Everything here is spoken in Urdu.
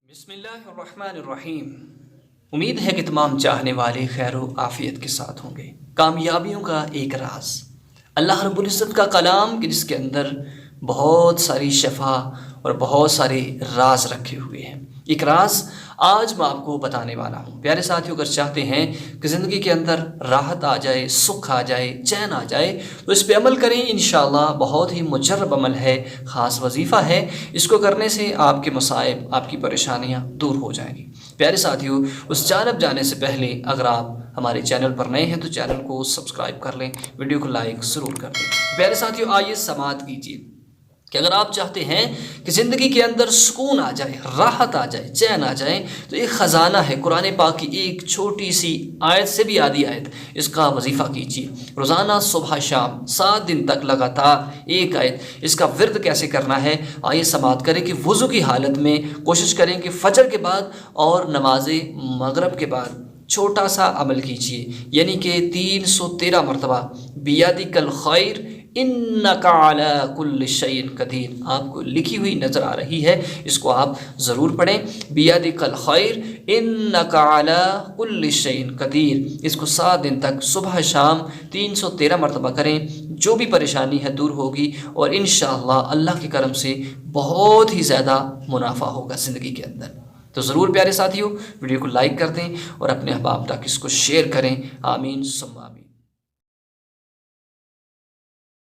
بسم اللہ الرحمن الرحیم۔ امید ہے کہ تمام چاہنے والے خیر و عافیت کے ساتھ ہوں گے۔ کامیابیوں کا ایک راز، اللہ رب العزت کا کلام کہ جس کے اندر بہت ساری شفا اور بہت سارے راز رکھے ہوئے ہیں۔ ایک راز آج میں آپ کو بتانے والا ہوں۔ پیارے ساتھیوں، اگر چاہتے ہیں کہ زندگی کے اندر راحت آ جائے، سکھ آ جائے، چین آ جائے تو اس پہ عمل کریں انشاءاللہ۔ بہت ہی مجرب عمل ہے، خاص وظیفہ ہے۔ اس کو کرنے سے آپ کے مصائب، آپ کی پریشانیاں دور ہو جائیں گی۔ پیارے ساتھیوں، اس جانب جانے سے پہلے اگر آپ ہمارے چینل پر نئے ہیں تو چینل کو سبسکرائب کر لیں، ویڈیو کو لائک ضرور کر دیں۔ پیارے ساتھیوں، آئیے سماعت کیجیے کہ اگر آپ چاہتے ہیں کہ زندگی کے اندر سکون آ جائے، راحت آ جائے، چین آ جائے تو ایک خزانہ ہے قرآن پاک کی ایک چھوٹی سی آیت سے بھی آدھی آیت، اس کا وظیفہ کیجیے روزانہ صبح شام 7 دن تک لگاتار ایک آیت۔ اس کا ورد کیسے کرنا ہے آئیے سماعت کریں کہ وضو کی حالت میں کوشش کریں کہ فجر کے بعد اور نماز مغرب کے بعد چھوٹا سا عمل کیجیے، یعنی کہ 313 مرتبہ بیادک الخیر انک علی کل شیء قدیر آپ کو لکھی ہوئی نظر آ رہی ہے، اس کو آپ ضرور پڑھیں۔ بیادک الخیر انک علی کل شیء قدیر، اس کو 7 دن تک صبح شام 313 مرتبہ کریں۔ جو بھی پریشانی ہے دور ہوگی اور انشاءاللہ اللہ کے کرم سے بہت ہی زیادہ منافع ہوگا زندگی کے اندر۔ تو ضرور پیارے ساتھیوں، ویڈیو کو لائک کر دیں اور اپنے احباب تک اس کو شیئر کریں۔ آمین ثم آمین۔